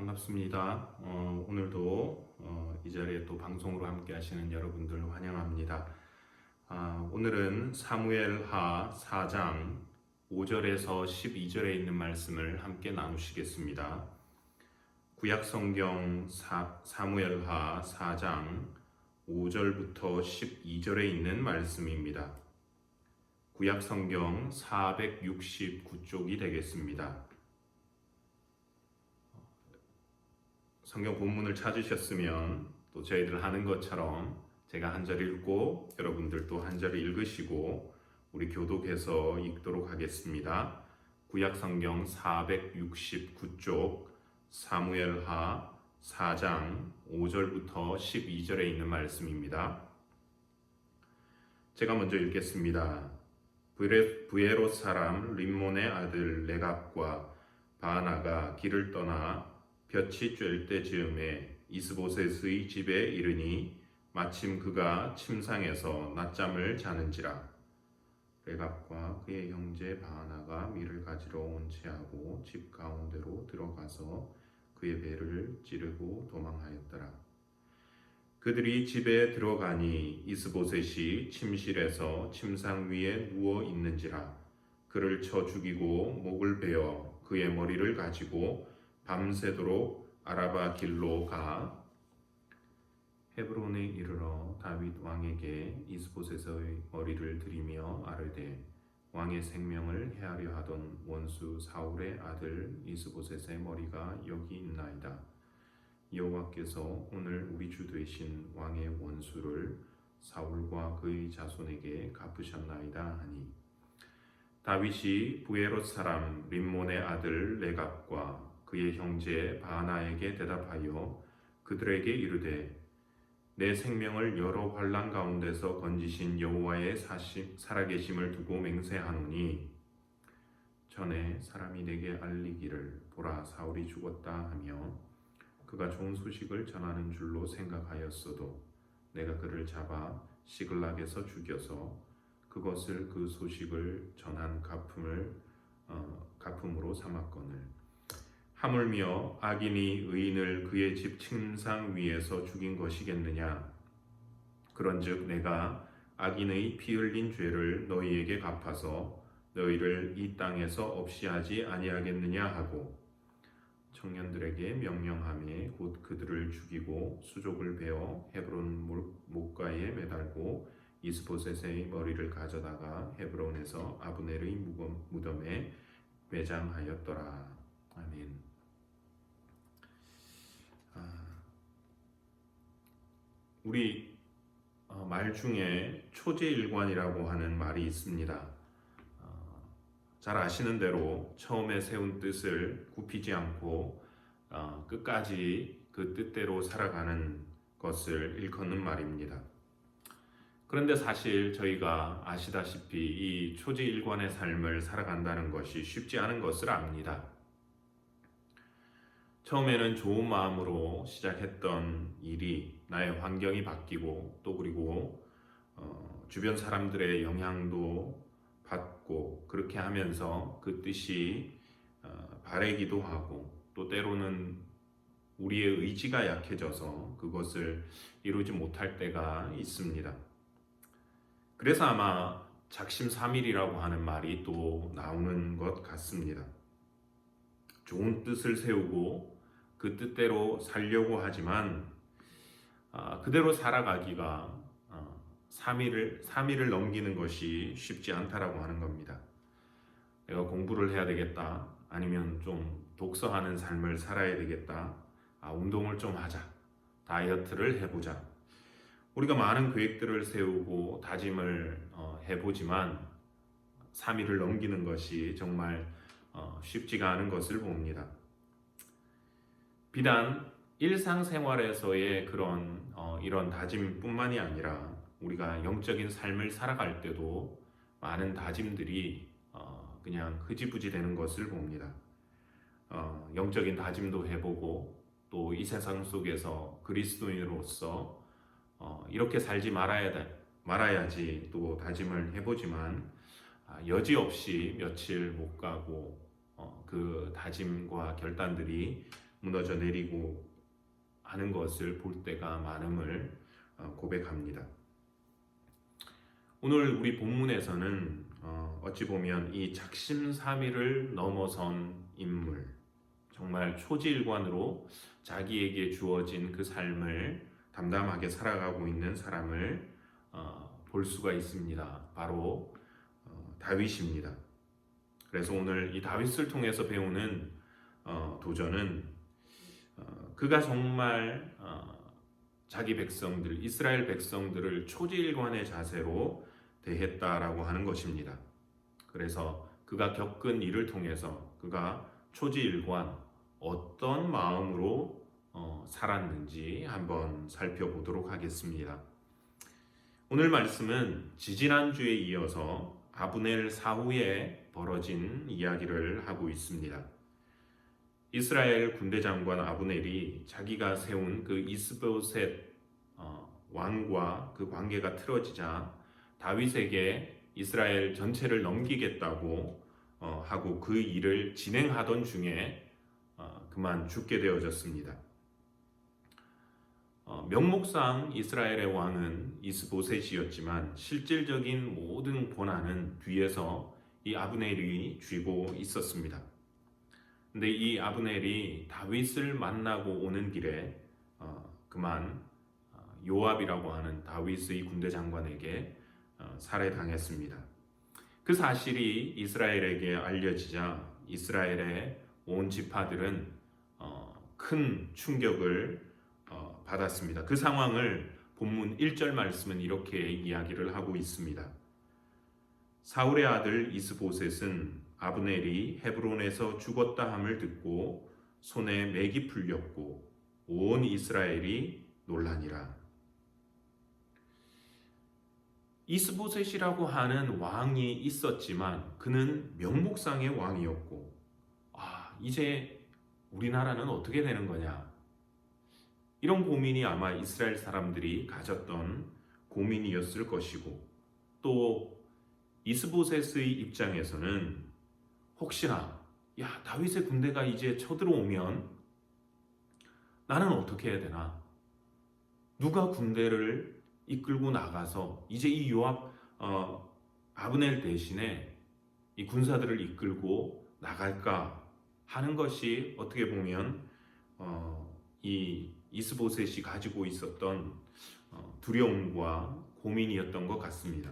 반갑습니다. 오늘도 이 자리에 또 방송으로 함께 하시는 여러분들 환영합니다. 오늘은 사무엘하 4장 5절에서 12절에 있는 말씀을 함께 나누시겠습니다. 구약성경 사무엘하 4장 5절부터 12절에 있는 말씀입니다. 구약성경 469쪽이 되겠습니다. 성경 본문을 찾으셨으면 또 저희들 하는 것처럼 제가 한 절 읽고 여러분들도 한 절 읽으시고 우리 교독해서 읽도록 하겠습니다. 구약성경 469쪽 사무엘하 4장 5절부터 12절에 있는 말씀입니다. 제가 먼저 읽겠습니다. 브에롯 사람 림몬의 아들 레갑과 바나가 길을 떠나 볕이 쬐을 때 즈음에 이스보셋의 집에 이르니 마침 그가 침상에서 낮잠을 자는지라. 레갑과 그의 형제 바나가 밀을 가지러 온 채하고 집 가운데로 들어가서 그의 배를 찌르고 도망하였더라. 그들이 집에 들어가니 이스보셋이 침실에서 침상 위에 누워 있는지라. 그를 쳐 죽이고 목을 베어 그의 머리를 가지고 밤새도록 아라바 길로 가 헤브론에 이르러 다윗 왕에게 이스보셋의 머리를 들이며 아르되 왕의 생명을 해하려 하던 원수 사울의 아들 이스보셋의 머리가 여기 있나이다. 여호와께서 오늘 우리 주 되신 왕의 원수를 사울과 그의 자손에게 갚으셨나이다 하니 다윗이 브에롯 사람 림몬의 아들 레갑과 그의 형제 바나에게 대답하여 그들에게 이르되 내 생명을 여러 환난 가운데서 건지신 여호와의 살아계심을 두고 맹세하노니 전에 사람이 내게 알리기를 보라 사울이 죽었다 하며 그가 좋은 소식을 전하는 줄로 생각하였어도 내가 그를 잡아 시글락에서 죽여서 그것을 그 소식을 전한 가품으로 삼았거늘 하물며 악인이 의인을 그의 집 침상 위에서 죽인 것이겠느냐. 그런즉 내가 악인의 피 흘린 죄를 너희에게 갚아서 너희를 이 땅에서 없이 하지 아니하겠느냐 하고 청년들에게 명령하매 곧 그들을 죽이고 수족을 베어 헤브론 목가에 매달고 이스보셋의 머리를 가져다가 헤브론에서 아브넬의 무덤에 매장하였더라. 아멘. 우리 말 중에 초지일관이라고 하는 말이 있습니다. 잘 아시는 대로 처음에 세운 뜻을 굽히지 않고 끝까지 그 뜻대로 살아가는 것을 일컫는 말입니다. 그런데 사실 저희가 아시다시피 이 초지일관의 삶을 살아간다는 것이 쉽지 않은 것을 압니다. 처음에는 좋은 마음으로 시작했던 일이 나의 환경이 바뀌고 또 그리고 주변 사람들의 영향도 받고 그렇게 하면서 그 뜻이 바래기도 하고 또 때로는 우리의 의지가 약해져서 그것을 이루지 못할 때가 있습니다. 그래서 아마 작심삼일이라고 하는 말이 또 나오는 것 같습니다. 좋은 뜻을 세우고 그 뜻대로 살려고 하지만 그대로 살아가기가 3일을 넘기는 것이 쉽지 않다라고 하는 겁니다. 내가 공부를 해야 되겠다. 아니면 좀 독서하는 삶을 살아야 되겠다. 운동을 좀 하자. 다이어트를 해보자. 우리가 많은 계획들을 세우고 다짐을 해보지만 3일을 넘기는 것이 정말 쉽지가 않은 것을 봅니다. 비단 일상생활에서의 이런 다짐뿐만이 아니라 우리가 영적인 삶을 살아갈 때도 많은 다짐들이 그냥 흐지부지 되는 것을 봅니다. 영적인 다짐도 해보고 또 이 세상 속에서 그리스도인으로서 이렇게 살지 말아야지 또 다짐을 해보지만 여지없이 며칠 못 가고 그 다짐과 결단들이 무너져 내리고 하는 것을 볼 때가 많음을 고백합니다. 오늘 우리 본문에서는 어찌 보면 이 작심삼일을 넘어선 인물, 정말 초지일관으로 자기에게 주어진 그 삶을 담담하게 살아가고 있는 사람을 볼 수가 있습니다. 바로 다윗입니다. 그래서 오늘 이 다윗을 통해서 배우는 도전은 그가 정말 자기 백성들, 이스라엘 백성들을 초지일관의 자세로 대했다라고 하는 것입니다. 그래서 그가 겪은 일을 통해서 그가 초지일관 어떤 마음으로 살았는지 한번 살펴보도록 하겠습니다. 오늘 말씀은 지지난주에 이어서 아브넬 사후에 벌어진 이야기를 하고 있습니다. 이스라엘 군대 장관 아브넬이 자기가 세운 그 이스보셋 왕과 그 관계가 틀어지자 다윗에게 이스라엘 전체를 넘기겠다고 하고 그 일을 진행하던 중에 그만 죽게 되어졌습니다. 명목상 이스라엘의 왕은 이스보셋이었지만 실질적인 모든 권한은 뒤에서 이 아브넬이 쥐고 있었습니다. 근데 이 아브넬이 다윗을 만나고 오는 길에 그만 요압이라고 하는 다윗의 군대 장관에게 살해당했습니다. 그 사실이 이스라엘에게 알려지자 이스라엘의 온 지파들은 큰 충격을 받았습니다. 그 상황을 본문 1절 말씀은 이렇게 이야기를 하고 있습니다. 사울의 아들 이스보셋은 아브넬이 헤브론에서 죽었다 함을 듣고 손에 맥이 풀렸고 온 이스라엘이 놀라니라. 이스보셋이라고 하는 왕이 있었지만 그는 명목상의 왕이었고 이제 우리나라는 어떻게 되는 거냐, 이런 고민이 아마 이스라엘 사람들이 가졌던 고민이었을 것이고, 또 이스보셋의 입장에서는 혹시나 다윗의 군대가 이제 쳐들어오면 나는 어떻게 해야 되나, 누가 군대를 이끌고 나가서 이제 이 요압 아브넬 대신에 이 군사들을 이끌고 나갈까 하는 것이 어떻게 보면 이 이스보셋이 가지고 있었던 두려움과 고민이었던 것 같습니다.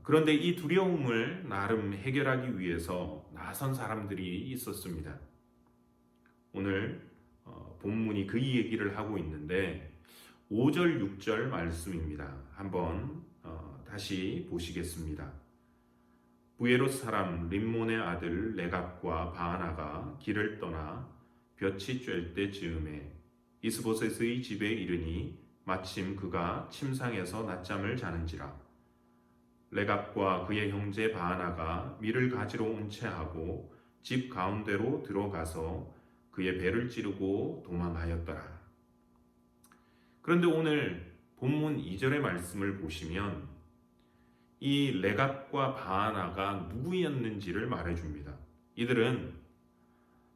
그런데 이 두려움을 나름 해결하기 위해서 나선 사람들이 있었습니다. 오늘 본문이 그 얘기를 하고 있는데 5절 6절 말씀입니다. 한번 다시 보시겠습니다. 부에롯 사람 림몬의 아들 레갑과 바하나가 길을 떠나 볕이 쬐을 때 즈음에 이스보셋의 집에 이르니 마침 그가 침상에서 낮잠을 자는지라. 레갑과 그의 형제 바하나가 밀을 가지러 온 채 하고 집 가운데로 들어가서 그의 배를 찌르고 도망하였더라. 그런데 오늘 본문 2절의 말씀을 보시면 이 레갑과 바하나가 누구였는지를 말해줍니다. 이들은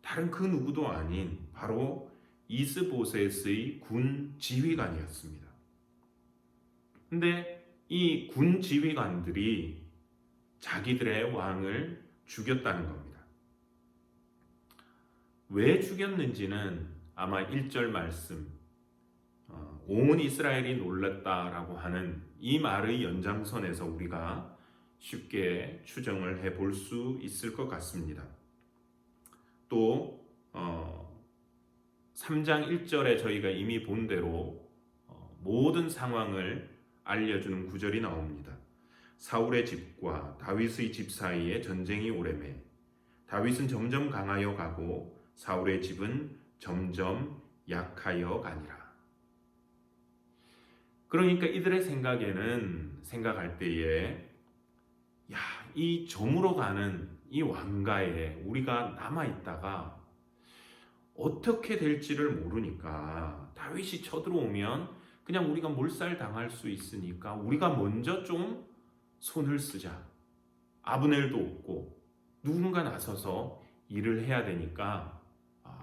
다른 그 누구도 아닌 바로 이스보셋의 군 지휘관이었습니다. 근데 이 군 지휘관들이 자기들의 왕을 죽였다는 겁니다. 왜 죽였는지는 아마 1절 말씀, 온 이스라엘이 놀랐다라고 하는 이 말의 연장선에서 우리가 쉽게 추정을 해볼 수 있을 것 같습니다. 또 3장 1절에 저희가 이미 본 대로 모든 상황을 알려주는 구절이 나옵니다. 사울의 집과 다윗의 집 사이에 전쟁이 오래매 다윗은 점점 강하여 가고 사울의 집은 점점 약하여 가니라. 그러니까 이들의 생각할 때에 이 저물어 가는 이 왕가에 우리가 남아있다가 어떻게 될지를 모르니까 다윗이 쳐들어오면 그냥 우리가 몰살당할 수 있으니까 우리가 먼저 좀 손을 쓰자. 아브넬도 없고 누군가 나서서 일을 해야 되니까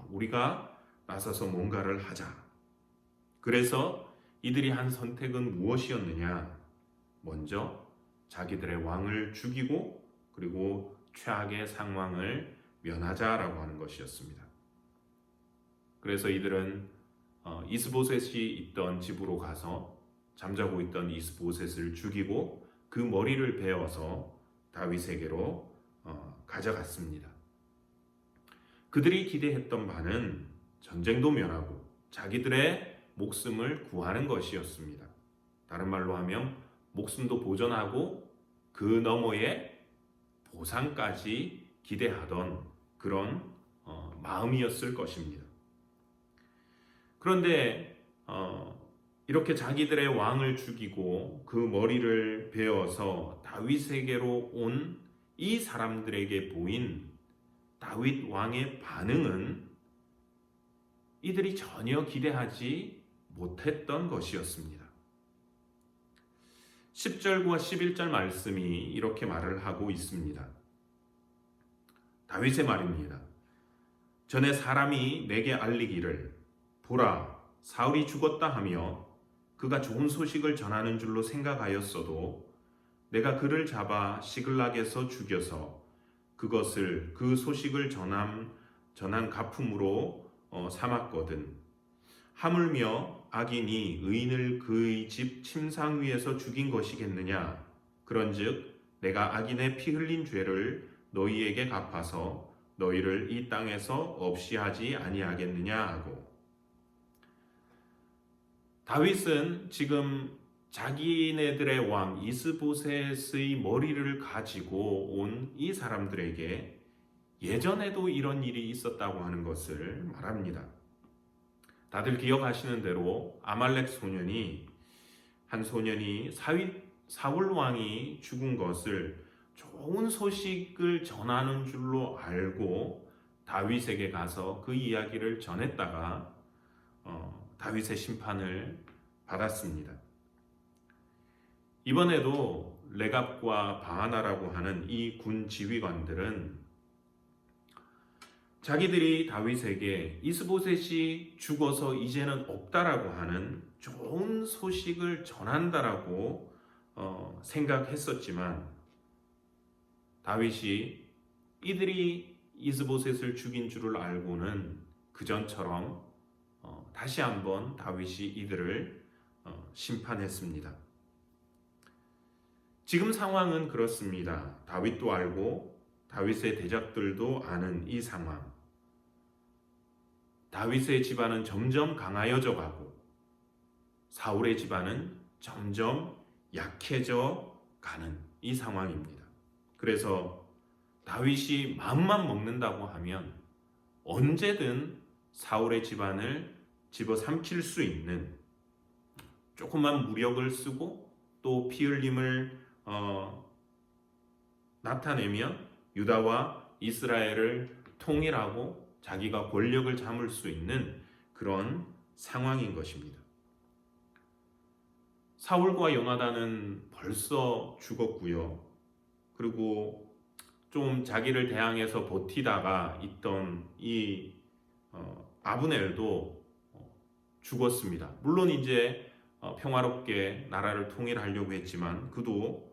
우리가 나서서 뭔가를 하자. 그래서 이들이 한 선택은 무엇이었느냐? 먼저 자기들의 왕을 죽이고 그리고 최악의 상황을 면하자라고 하는 것이었습니다. 그래서 이들은 이스보셋이 있던 집으로 가서 잠자고 있던 이스보셋을 죽이고 그 머리를 베어서 다윗에게로 가져갔습니다. 그들이 기대했던 바는 전쟁도 면하고 자기들의 목숨을 구하는 것이었습니다. 다른 말로 하면 목숨도 보존하고 그 너머에 보상까지 기대하던 그런 마음이었을 것입니다. 그런데 이렇게 자기들의 왕을 죽이고 그 머리를 베어서 다윗에게로 온 이 사람들에게 보인 다윗 왕의 반응은 이들이 전혀 기대하지 못했던 것이었습니다. 10절과 11절 말씀이 이렇게 말을 하고 있습니다. 다윗의 말입니다. 전에 사람이 내게 알리기를 보라, 사울이 죽었다 하며 그가 좋은 소식을 전하는 줄로 생각하였어도 내가 그를 잡아 시글락에서 죽여서 그것을 그 소식을 전한 가품으로 삼았거든. 하물며 악인이 의인을 그의 집 침상 위에서 죽인 것이겠느냐? 그런즉 내가 악인의 피 흘린 죄를 너희에게 갚아서 너희를 이 땅에서 없이 하지 아니하겠느냐 하고. 다윗은 지금 자기네들의 왕 이스보셋의 머리를 가지고 온 이 사람들에게 예전에도 이런 일이 있었다고 하는 것을 말합니다. 다들 기억하시는 대로 아말렉 소년이 한 소년이 사울 왕이 죽은 것을 좋은 소식을 전하는 줄로 알고 다윗에게 가서 그 이야기를 전했다가 다윗의 심판을 받았습니다. 이번에도 레갑과 바하나라고 하는 이 군 지휘관들은 자기들이 다윗에게 이스보셋이 죽어서 이제는 없다라고 하는 좋은 소식을 전한다라고 생각했었지만 다윗이 이들이 이스보셋을 죽인 줄을 알고는 그전처럼 다시 한번 다윗이 이들을 심판했습니다. 지금 상황은 그렇습니다. 다윗도 알고 다윗의 대적들도 아는 이 상황. 다윗의 집안은 점점 강하여져 가고 사울의 집안은 점점 약해져 가는 이 상황입니다. 그래서 다윗이 마음만 먹는다고 하면 언제든 사울의 집안을 집어삼킬 수 있는, 조금만 무력을 쓰고 또 피 흘림을 나타내면 유다와 이스라엘을 통일하고 자기가 권력을 잡을 수 있는 그런 상황인 것입니다. 사울과 요나단은 벌써 죽었고요. 그리고 좀 자기를 대항해서 버티다가 있던 이 아브넬도 죽었습니다. 물론 이제 평화롭게 나라를 통일하려고 했지만 그도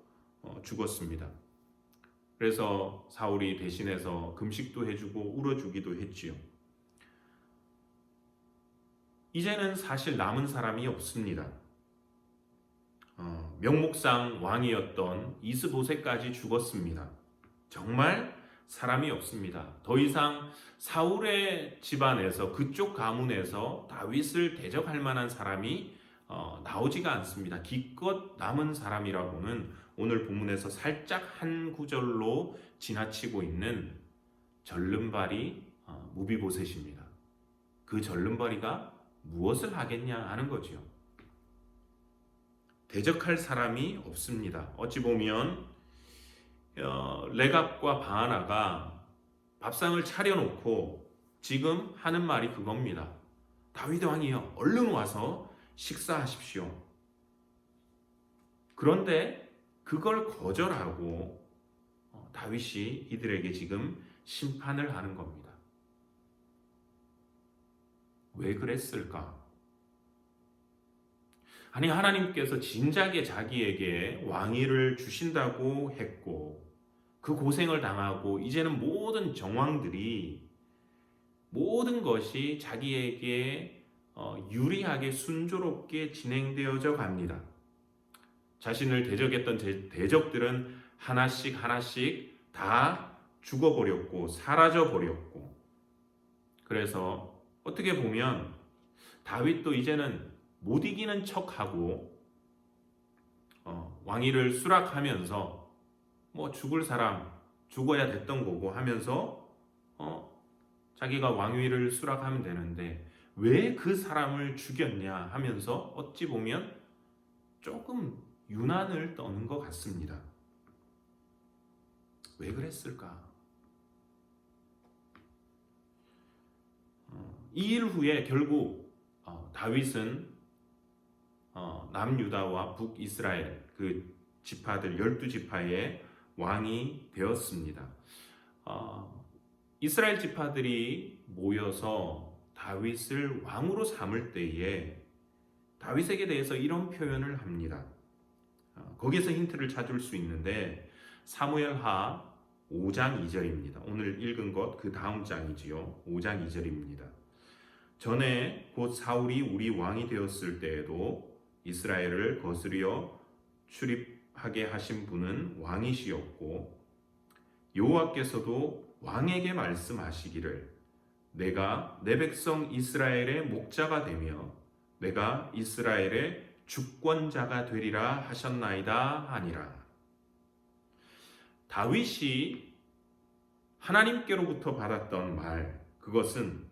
죽었습니다. 그래서 사울이 대신해서 금식도 해주고 울어주기도 했지요. 이제는 사실 남은 사람이 없습니다. 명목상 왕이었던 이스보셋까지 죽었습니다. 정말 사람이 없습니다. 더 이상 사울의 집안에서, 그쪽 가문에서 다윗을 대적할 만한 사람이 나오지가 않습니다. 기껏 남은 사람이라고는 오늘 본문에서 살짝 한 구절로 지나치고 있는 절름발이 무비보셋입니다. 그 절름발이가 무엇을 하겠냐 하는 거죠. 대적할 사람이 없습니다. 어찌 보면 레갑과 바하나가 밥상을 차려놓고 지금 하는 말이 그겁니다. 다윗 왕이여, 얼른 와서 식사하십시오. 그런데 그걸 거절하고 다윗이 이들에게 지금 심판을 하는 겁니다. 왜 그랬을까? 아니, 하나님께서 진작에 자기에게 왕위를 주신다고 했고 그 고생을 당하고 이제는 모든 정왕들이 모든 것이 자기에게 유리하게 순조롭게 진행되어져 갑니다. 자신을 대적했던 대적들은 하나씩 하나씩 다 죽어버렸고 사라져버렸고, 그래서 어떻게 보면 다윗도 이제는 못 이기는 척하고 왕위를 수락하면서 뭐 죽을 사람 죽어야 됐던 거고 하면서 자기가 왕위를 수락하면 되는데 왜 그 사람을 죽였냐 하면서 어찌 보면 조금 유난을 떠는 것 같습니다. 왜 그랬을까? 이 일 후에 결국 다윗은 남유다와 북이스라엘 그 지파들 12지파의 왕이 되었습니다. 이스라엘 지파들이 모여서 다윗을 왕으로 삼을 때에 다윗에게 대해서 이런 표현을 합니다. 거기에서 힌트를 찾을 수 있는데 사무엘하 5장 2절입니다. 오늘 읽은 것 그 다음 장이지요. 5장 2절입니다. 전에 곧 사울이 우리 왕이 되었을 때에도 이스라엘을 거스려 출입하게 하신 분은 왕이시었고 여호와께서도 왕에게 말씀하시기를 내가 내 백성 이스라엘의 목자가 되며 내가 이스라엘의 주권자가 되리라 하셨나이다 하니라. 다윗이 하나님께로부터 받았던 말, 그것은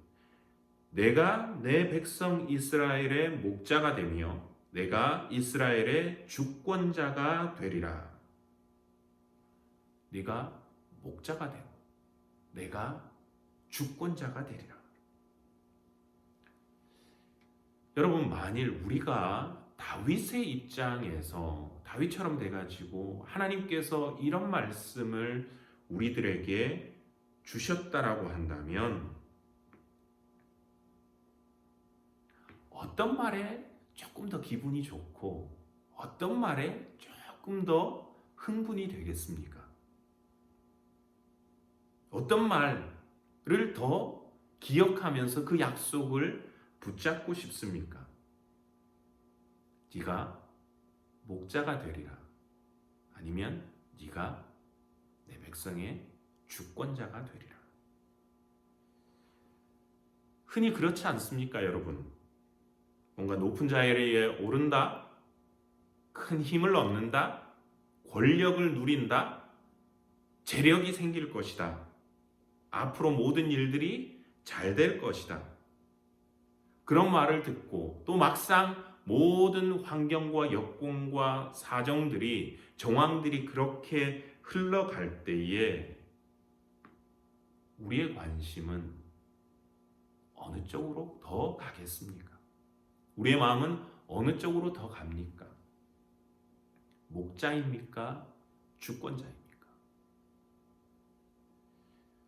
내가 내 백성 이스라엘의 목자가 되며 내가 이스라엘의 주권자가 되리라. 네가 목자가 되고 내가 주권자가 되리라. 여러분, 만일 우리가 다윗의 입장에서 다윗처럼 돼가지고 하나님께서 이런 말씀을 우리들에게 주셨다라고 한다면 어떤 말에 조금 더 기분이 좋고 어떤 말에 조금 더 흥분이 되겠습니까? 어떤 말을 더 기억하면서 그 약속을 붙잡고 싶습니까? 네가 목자가 되리라. 아니면 네가 내 백성의 주권자가 되리라. 흔히 그렇지 않습니까, 여러분? 뭔가 높은 자리에 오른다, 큰 힘을 얻는다, 권력을 누린다, 재력이 생길 것이다. 앞으로 모든 일들이 잘 될 것이다. 그런 말을 듣고 또 막상 모든 환경과 여건과 사정들이 정황들이 그렇게 흘러갈 때에 우리의 관심은 어느 쪽으로 더 가겠습니까? 우리의 마음은 어느 쪽으로 더 갑니까? 목자입니까? 주권자입니까?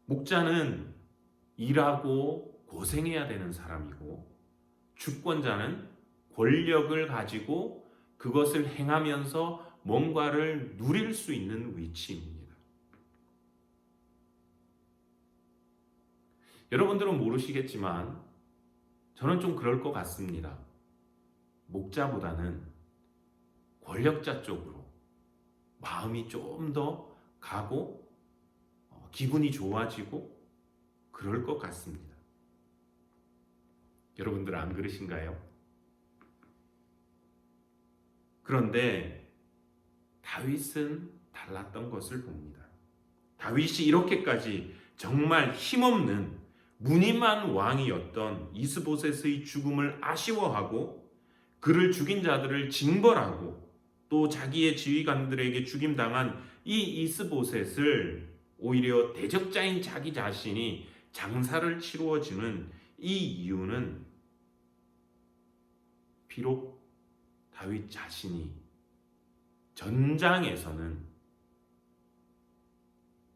목자는 일하고 고생해야 되는 사람이고 주권자는 권력을 가지고 그것을 행하면서 뭔가를 누릴 수 있는 위치입니다. 여러분들은 모르시겠지만 저는 좀 그럴 것 같습니다. 목자보다는 권력자 쪽으로 마음이 좀 더 가고 기분이 좋아지고 그럴 것 같습니다. 여러분들 안 그러신가요? 그런데 다윗은 달랐던 것을 봅니다. 다윗이 이렇게까지 정말 힘없는 무능한 왕이었던 이스보셋의 죽음을 아쉬워하고 그를 죽인 자들을 징벌하고 또 자기의 지휘관들에게 죽임당한 이 이스보셋을 오히려 대적자인 자기 자신이 장사를 치루어주는 이 이유는 비록 다윗 자신이 전장에서는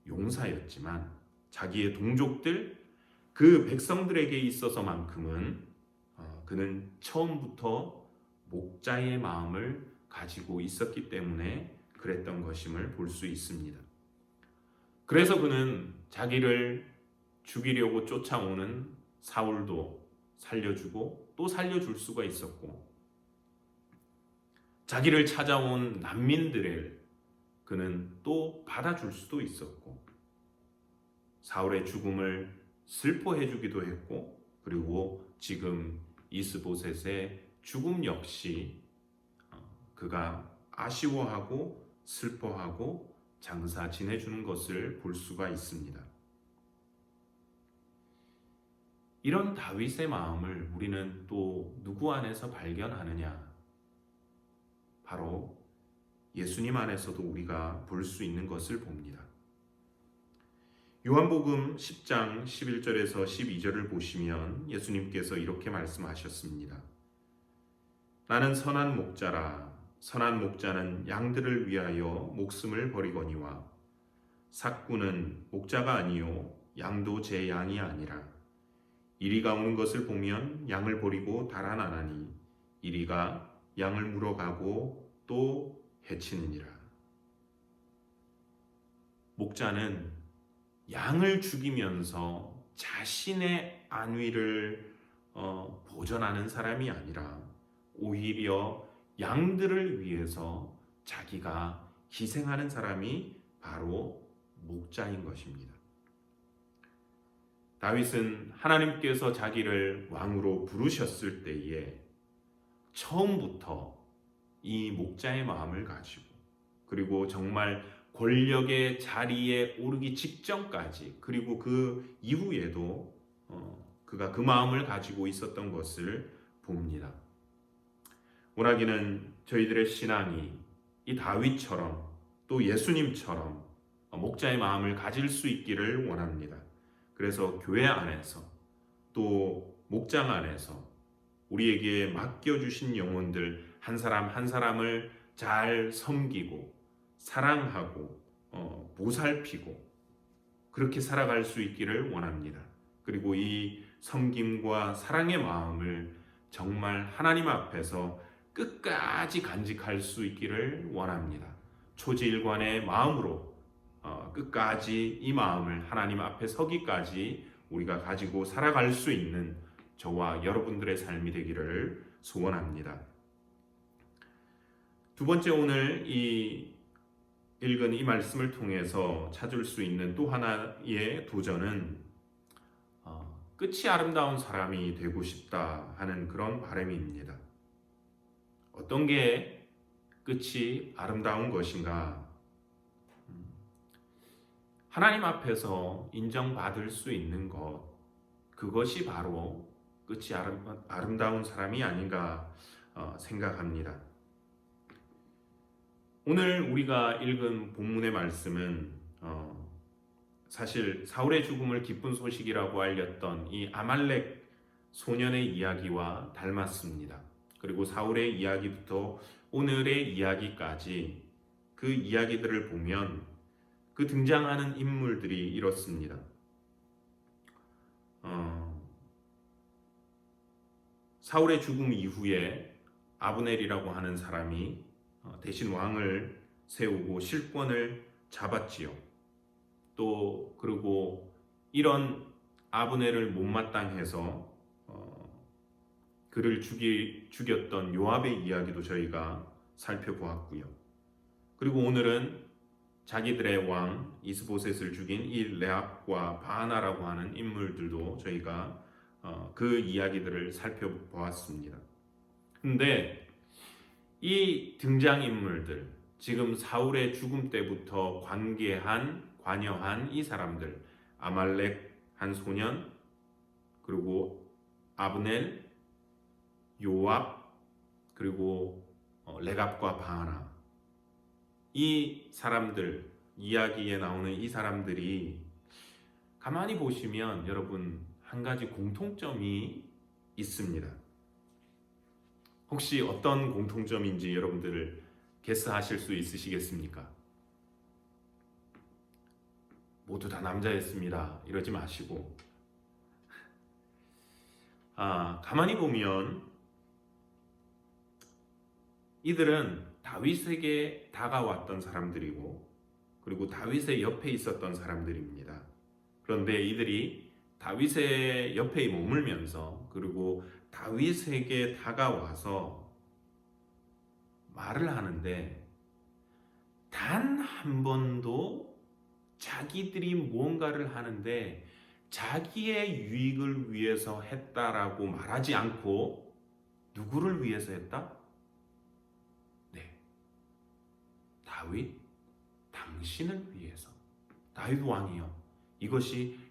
용사였지만 자기의 동족들 그 백성들에게 있어서만큼은 그는 처음부터 목자의 마음을 가지고 있었기 때문에 그랬던 것임을 볼 수 있습니다. 그래서 그는 자기를 죽이려고 쫓아오는 사울도 살려주고 또 살려줄 수가 있었고, 자기를 찾아온 난민들을 그는 또 받아줄 수도 있었고, 사울의 죽음을 슬퍼해 주기도 했고, 그리고 지금 이스보셋의 죽음 역시 그가 아쉬워하고 슬퍼하고 장사 지내주는 것을 볼 수가 있습니다. 이런 다윗의 마음을 우리는 또 누구 안에서 발견하느냐? 바로 예수님 안에서도 우리가 볼 수 있는 것을 봅니다. 요한복음 10장 11절에서 12절을 보시면 예수님께서 이렇게 말씀하셨습니다. 나는 선한 목자라. 선한 목자는 양들을 위하여 목숨을 버리거니와 삭구는 목자가 아니요 양도 제 양이 아니라 이리가 오는 것을 보면 양을 버리고 달아나나니 이리가 양을 물어가고 또 해치느니라. 목자는 양을 죽이면서 자신의 안위를 보전하는 사람이 아니라 오히려 양들을 위해서 자기가 희생하는 사람이 바로 목자인 것입니다. 다윗은 하나님께서 자기를 왕으로 부르셨을 때에 처음부터 이 목자의 마음을 가지고, 그리고 정말 권력의 자리에 오르기 직전까지, 그리고 그 이후에도 그가 그 마음을 가지고 있었던 것을 봅니다. 원하기는 저희들의 신앙이 이 다윗처럼 또 예수님처럼 목자의 마음을 가질 수 있기를 원합니다. 그래서 교회 안에서 또 목장 안에서 우리에게 맡겨주신 영혼들 한 사람 한 사람을 잘 섬기고 사랑하고 보살피고 그렇게 살아갈 수 있기를 원합니다. 그리고 이 섬김과 사랑의 마음을 정말 하나님 앞에서 끝까지 간직할 수 있기를 원합니다. 초지일관의 마음으로 끝까지 이 마음을 하나님 앞에 서기까지 우리가 가지고 살아갈 수 있는 저와 여러분들의 삶이 되기를 소원합니다. 두 번째, 오늘 읽은 이 말씀을 통해서 찾을 수 있는 또 하나의 도전은 끝이 아름다운 사람이 되고 싶다 하는 그런 바람입니다. 어떤 게 끝이 아름다운 것인가? 하나님 앞에서 인정받을 수 있는 것, 그것이 바로 끝이 아름다운 사람이 아닌가 생각합니다. 오늘 우리가 읽은 본문의 말씀은 사실 사울의 죽음을 기쁜 소식이라고 알렸던 이 아말렉 소년의 이야기와 닮았습니다. 그리고 사울의 이야기부터 오늘의 이야기까지 그 이야기들을 보면 그 등장하는 인물들이 이렇습니다. 사울의 죽음 이후에 아브넬이라고 하는 사람이 대신 왕을 세우고 실권을 잡았지요. 또 그리고 이런 아브넬을 못마땅해서 그를 죽였던 요압의 이야기도 저희가 살펴보았고요. 그리고 오늘은 자기들의 왕 이스보셋을 죽인 이 레압과 바하나라고 하는 인물들도 저희가 그 이야기들을 살펴보았습니다. 근데 이 등장인물들, 지금 사울의 죽음 때부터 관여한 이 사람들, 아말렉 한 소년, 그리고 아브넬, 요압, 그리고 레갑과 바하나, 이 사람들, 이야기에 나오는 이 사람들이 가만히 보시면 여러분 한 가지 공통점이 있습니다. 혹시 어떤 공통점인지 여러분들 게스하실 수 있으시겠습니까? 모두 다 남자였습니다. 이러지 마시고 가만히 보면 이들은 다윗에게 다가왔던 사람들이고 그리고 다윗의 옆에 있었던 사람들입니다. 그런데 이들이 다윗의 옆에 머물면서 그리고 다윗에게 다가와서 말을 하는데 단 한 번도 자기들이 무언가를 하는데 자기의 유익을 위해서 했다라고 말하지 않고 누구를 위해서 했다? 네, 다윗, 당신을 위해서. 다윗 왕이요,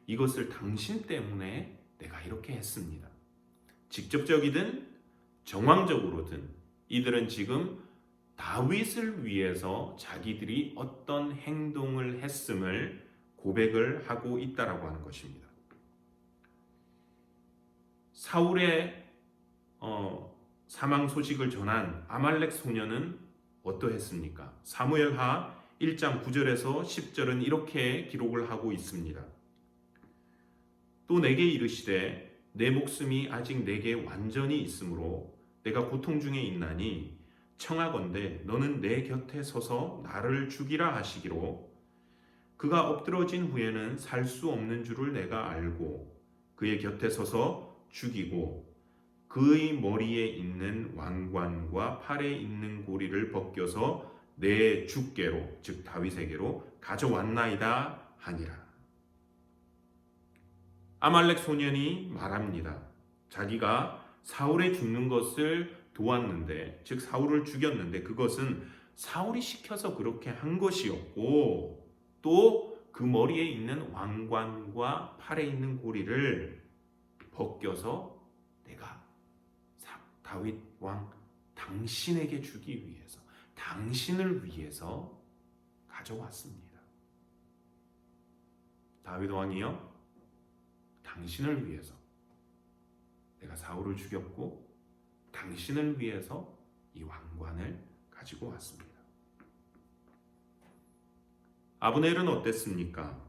이것을 당신 때문에 내가 이렇게 했습니다. 직접적이든 정황적으로든 이들은 지금 다윗을 위해서 자기들이 어떤 행동을 했음을 고백을 하고 있다라고 하는 것입니다. 사울의 사망 소식을 전한 아말렉 소년은 어떠했습니까? 사무엘하 1장 9절에서 10절은 이렇게 기록을 하고 있습니다. 또 내게 이르시되 내 목숨이 아직 내게 완전히 있으므로 내가 고통 중에 있나니 청하건대 너는 내 곁에 서서 나를 죽이라 하시기로 그가 엎드러진 후에는 살 수 없는 줄을 내가 알고 그의 곁에 서서 죽이고 그의 머리에 있는 왕관과 팔에 있는 고리를 벗겨서 내 주께로 즉 다윗에게로 가져왔나이다 하니라. 아말렉 소년이 말합니다. 자기가 사울의 죽는 것을 도왔는데 즉 사울을 죽였는데 그것은 사울이 시켜서 그렇게 한 것이었고 또 그 머리에 있는 왕관과 팔에 있는 고리를 벗겨서 내가 다윗 왕 당신에게 주기 위해서 당신을 위해서 가져왔습니다. 다윗 왕이요, 당신을 위해서 내가 사울을 죽였고 당신을 위해서 이 왕관을 가지고 왔습니다. 아브넬은 어땠습니까?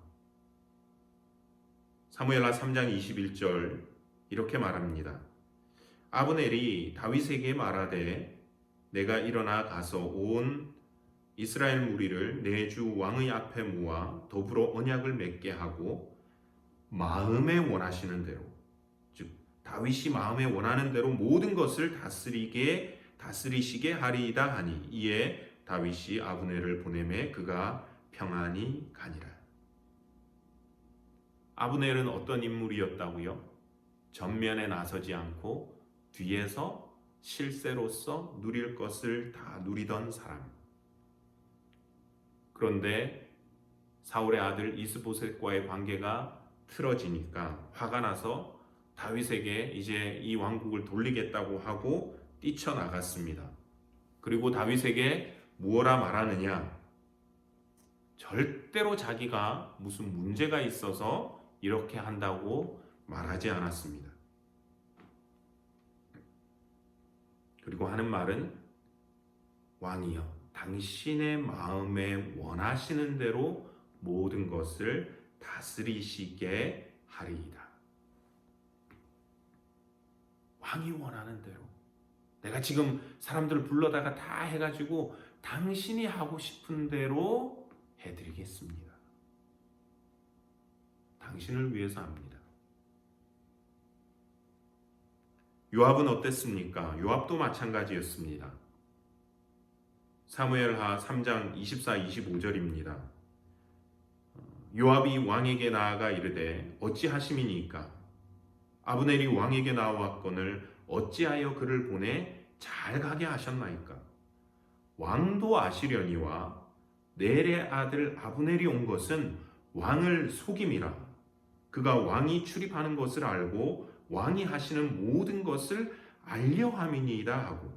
사무엘하 3장 21절 이렇게 말합니다. 아브넬이 다윗에게 말하되 내가 일어나 가서 온 이스라엘 무리를 내 주 왕의 앞에 모아 더불어 언약을 맺게 하고 마음에 원하시는 대로 즉 다윗이 마음에 원하는 대로 모든 것을 다스리시게 하리이다 하니 이에 다윗이 아브넬을 보내매 그가 평안히 가니라. 아브넬은 어떤 인물이었다고요? 전면에 나서지 않고 뒤에서 실세로서 누릴 것을 다 누리던 사람. 그런데 사울의 아들 이스보셋과의 관계가 틀어지니까 화가 나서 다윗에게 이제 이 왕국을 돌리겠다고 하고 뛰쳐나갔습니다. 그리고 다윗에게 무엇라 말하느냐? 절대로 자기가 무슨 문제가 있어서 이렇게 한다고 말하지 않았습니다. 그리고 하는 말은 왕이여 당신의 마음에 원하시는 대로 모든 것을 다스리시게 하리이다. 왕이 원하는 대로 내가 지금 사람들을 불러다가 다 해가지고 당신이 하고 싶은 대로 해드리겠습니다. 당신을 위해서 합니다. 요압은 어땠습니까? 요압도 마찬가지였습니다. 사무엘하 3장 24, 25절입니다. 요압이 왕에게 나아가 이르되 어찌하심이니까 아브넬이 왕에게 나왔거늘 어찌하여 그를 보내 잘 가게 하셨나이까? 왕도 아시려니와 넬의 아들 아브넬이 온 것은 왕을 속임이라. 그가 왕이 출입하는 것을 알고 왕이 하시는 모든 것을 알려함이니이다 하고.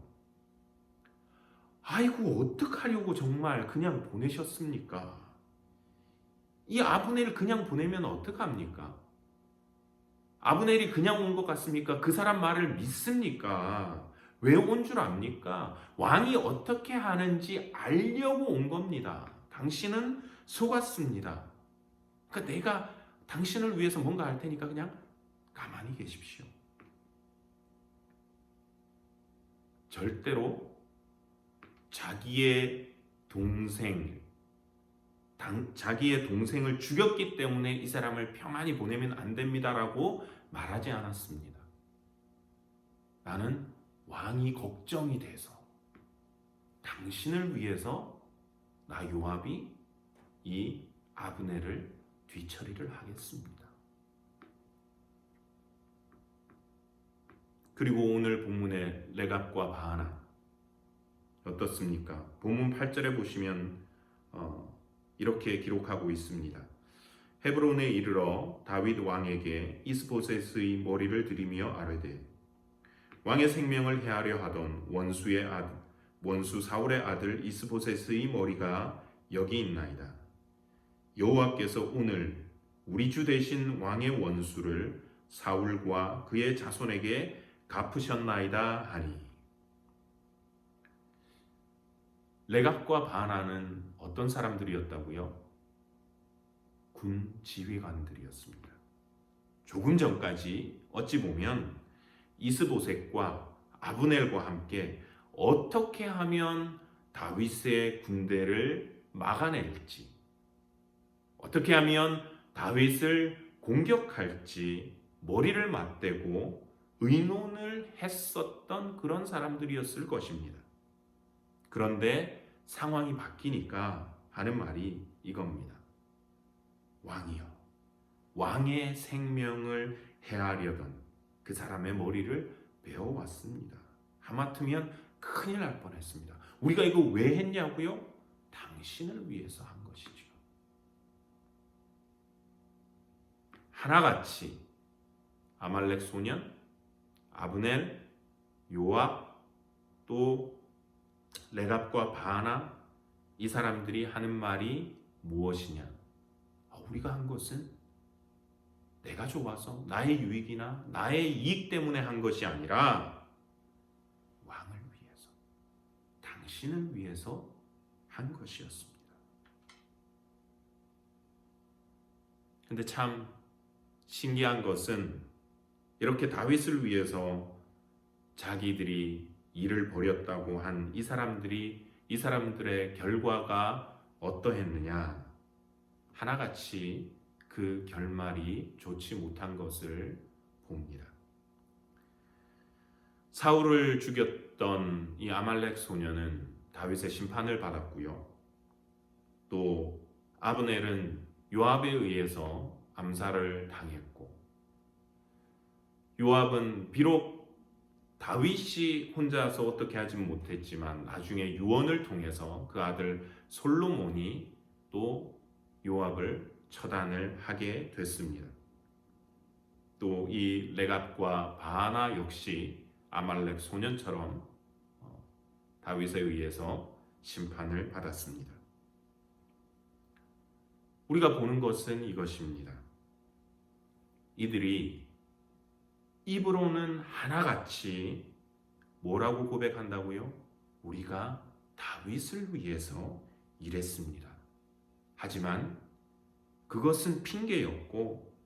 아이고 어떡하려고 정말 그냥 보내셨습니까? 이 아브넬을 그냥 보내면 어떡합니까? 아브넬이 그냥 온 것 같습니까? 그 사람 말을 믿습니까? 왜 온 줄 압니까? 왕이 어떻게 하는지 알려고 온 겁니다. 당신은 속았습니다. 그러니까 내가 당신을 위해서 뭔가 할 테니까 그냥 가만히 계십시오. 절대로 자기의 동생을 죽였기 때문에 이 사람을 평안히 보내면 안 됩니다라고 말하지 않았습니다. 나는 왕이 걱정이 돼서 당신을 위해서 나 요압이 이 아브넬을 뒤처리를 하겠습니다. 그리고 오늘 본문의 레갑과 바하나 어떻습니까? 본문 8절에 보시면 이렇게 기록하고 있습니다. 헤브론에 이르러 다윗 왕에게 이스보셋의 머리를 들이며 아뢰되 왕의 생명을 해하려 하던 원수 사울의 아들 이스보셋의 머리가 여기 있나이다. 여호와께서 오늘 우리 주 대신 왕의 원수를 사울과 그의 자손에게 갚으셨나이다 하니. 레갑과 바하나는 어떤 사람들이었다고요? 군 지휘관들이었습니다. 조금 전까지 어찌 보면 이스보셋과 아브넬과 함께 어떻게 하면 다윗의 군대를 막아낼지, 어떻게 하면 다윗을 공격할지 머리를 맞대고 의논을 했었던 그런 사람들이었을 것입니다. 그런데 상황이 바뀌니까 하는 말이 이겁니다. 왕이여, 왕의 생명을 해하려던 그 사람의 머리를 베어왔습니다. 하마터면 큰일 날 뻔했습니다. 우리가 이거 왜 했냐고요? 당신을 위해서 한 것이죠. 하나같이 아말렉 소년, 아브넬, 요압, 또 레갑과 바하나, 이 사람들이 하는 말이 무엇이냐? 우리가 한 것은 내가 좋아서 나의 유익이나 나의 이익 때문에 한 것이 아니라 왕을 위해서, 당신을 위해서 한 것이었습니다. 근데 참 신기한 것은 이렇게 다윗을 위해서 자기들이 일을 벌였다고 한 이 사람들의 결과가 어떠했느냐? 하나같이 그 결말이 좋지 못한 것을 봅니다. 사울을 죽였던 이 아말렉 소년은 다윗의 심판을 받았고요. 또 아브넬은 요압에 의해서 암살을 당했고, 요압은 비록 다윗이 혼자서 어떻게 하지 못했지만 나중에 유언을 통해서 그 아들 솔로몬이 또 요압을 처단을 하게 됐습니다. 또 이 레갑과 바하나 역시 아말렉 소년처럼 다윗에 의해서 심판을 받았습니다. 우리가 보는 것은 이것입니다. 이들이 입으로는 하나같이 뭐라고 고백한다고요? 우리가 다윗을 위해서 일했습니다. 하지만 그것은 핑계였고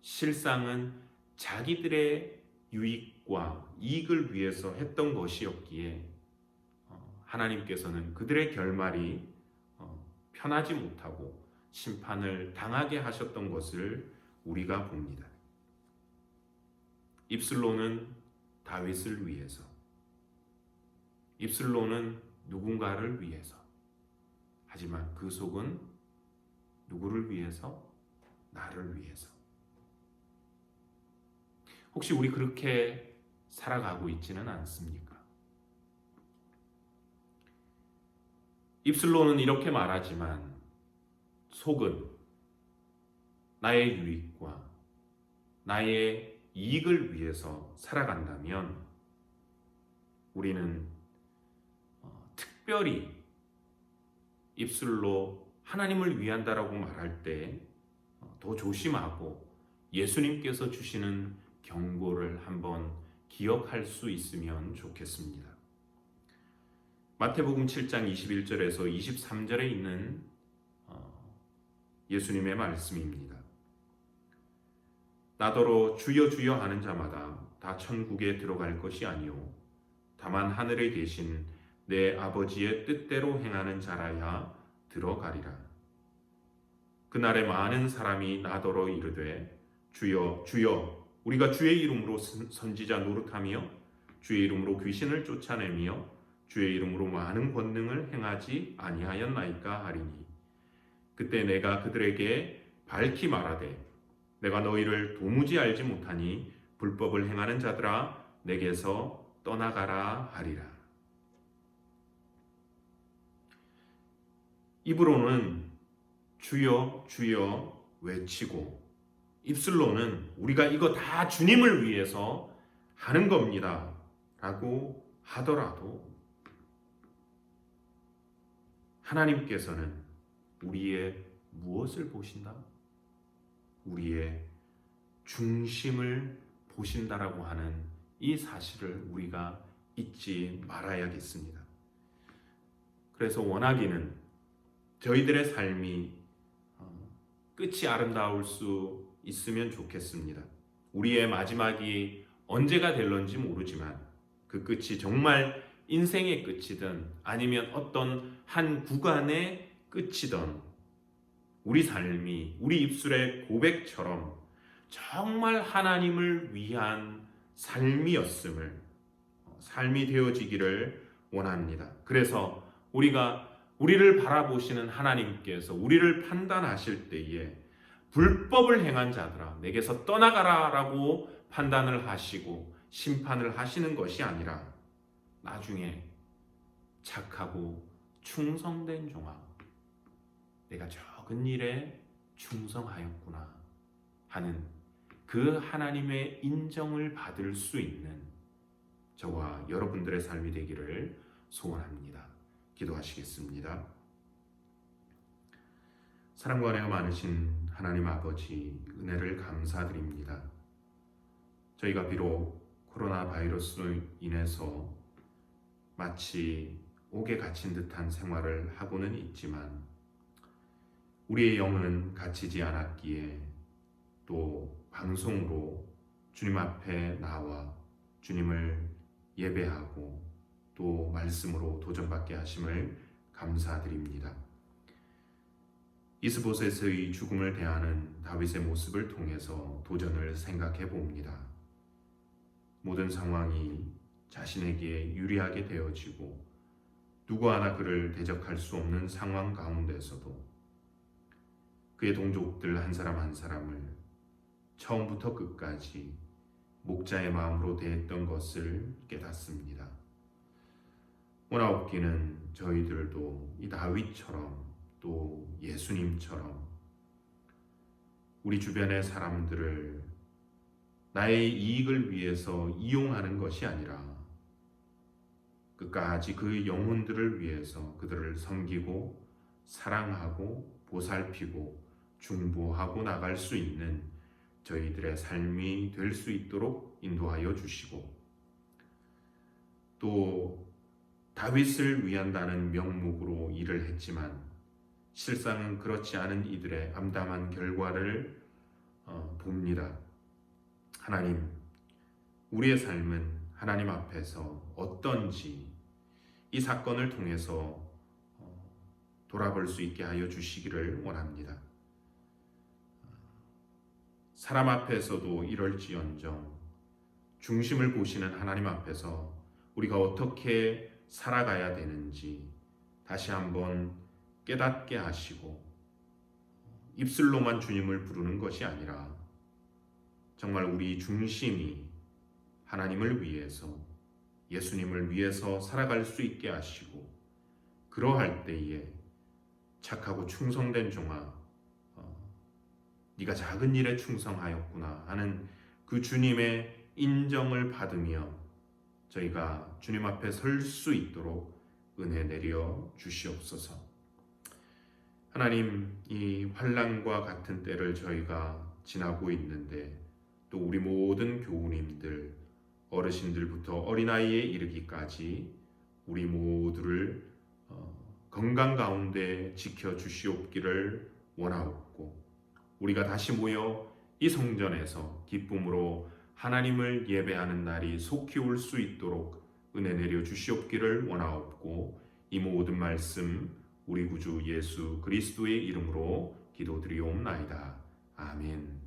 실상은 자기들의 유익과 이익을 위해서 했던 것이었기에 하나님께서는 그들의 결말이 편하지 못하고 심판을 당하게 하셨던 것을 우리가 봅니다. 입술로는 다윗을 위해서, 입술로는 누군가를 위해서, 하지만 그 속은 누구를 위해서? 나를 위해서. 혹시 우리 그렇게 살아가고 있지는 않습니까? 입술로는 이렇게 말하지만 속은 나의 유익과 나의 이익을 위해서 살아간다면 우리는 특별히 입술로 하나님을 위한다라고 말할 때 더 조심하고 예수님께서 주시는 경고를 한번 기억할 수 있으면 좋겠습니다. 마태복음 7장 21절에서 23절에 있는 예수님의 말씀입니다. 나더러 주여 주여 하는 자마다 다 천국에 들어갈 것이 아니요 다만 하늘에 계신 내 아버지의 뜻대로 행하는 자라야 들어가리라. 그날에 많은 사람이 나더러 이르되 주여 주여 우리가 주의 이름으로 선지자 노릇하며 주의 이름으로 귀신을 쫓아내며 주의 이름으로 많은 권능을 행하지 아니하였나이까 하리니 그때 내가 그들에게 밝히 말하되 내가 너희를 도무지 알지 못하니 불법을 행하는 자들아 내게서 떠나가라 하리라. 입으로는 주여 주여 외치고 입술로는 우리가 이거 다 주님을 위해서 하는 겁니다 라고 하더라도 하나님께서는 우리의 무엇을 보신다? 우리의 중심을 보신다라고 하는 이 사실을 우리가 잊지 말아야겠습니다. 그래서 원하기는 저희들의 삶이 끝이 아름다울 수 있으면 좋겠습니다. 우리의 마지막이 언제가 될런지 모르지만 그 끝이 정말 인생의 끝이든 아니면 어떤 한 구간의 끝이든 우리 삶이 우리 입술의 고백처럼 정말 하나님을 위한 삶이 되어지기를 원합니다. 그래서 우리를 바라보시는 하나님께서 우리를 판단하실 때에 불법을 행한 자들아 내게서 떠나가라 라고 판단을 하시고 심판을 하시는 것이 아니라 나중에 착하고 충성된 종아 내가 적은 일에 충성하였구나 하는 그 하나님의 인정을 받을 수 있는 저와 여러분들의 삶이 되기를 소원합니다. 기도하시겠습니다. 사랑과 은혜가 많으신 하나님 아버지 은혜를 감사드립니다. 저희가 비록 코로나 바이러스로 인해서 마치 옥에 갇힌 듯한 생활을 하고는 있지만 우리의 영은 갇히지 않았기에 또 방송으로 주님 앞에 나와 주님을 예배하고 또 말씀으로 도전받게 하심을 감사드립니다. 이스보셋의 죽음을 대하는 다윗의 모습을 통해서 도전을 생각해 봅니다. 모든 상황이 자신에게 유리하게 되어지고 누구 하나 그를 대적할 수 없는 상황 가운데서도 그의 동족들 한 사람 한 사람을 처음부터 끝까지 목자의 마음으로 대했던 것을 깨닫습니다. 오나옵기는 저희들도 이 다윗처럼 또 예수님처럼 우리 주변의 사람들을 나의 이익을 위해서 이용하는 것이 아니라 끝까지 그 영혼들을 위해서 그들을 섬기고 사랑하고 보살피고 중보하고 나갈 수 있는 저희들의 삶이 될 수 있도록 인도하여 주시고 또 다윗을 위한다는 명목으로 일을 했지만 실상은 그렇지 않은 이들의 암담한 결과를 봅니다. 하나님, 우리의 삶은 하나님 앞에서 어떤지 이 사건을 통해서 돌아볼 수 있게 하여 주시기를 원합니다. 사람 앞에서도 이럴지언정 중심을 보시는 하나님 앞에서 우리가 어떻게 살아가야 되는지 다시 한번 깨닫게 하시고 입술로만 주님을 부르는 것이 아니라 정말 우리 중심이 하나님을 위해서 예수님을 위해서 살아갈 수 있게 하시고 그러할 때에 착하고 충성된 종아 네가 작은 일에 충성하였구나 하는 그 주님의 인정을 받으며 저희가 주님 앞에 설 수 있도록 은혜 내려 주시옵소서. 하나님, 이 환난과 같은 때를 저희가 지나고 있는데 또 우리 모든 교우님들, 어르신들부터 어린아이에 이르기까지 우리 모두를 건강 가운데 지켜주시옵기를 원하옵고 우리가 다시 모여 이 성전에서 기쁨으로 하나님을 예배하는 날이 속히 올 수 있도록 은혜 내려 주시옵기를 원하옵고, 이 모든 말씀 우리 구주 예수 그리스도의 이름으로 기도드리옵나이다. 아멘.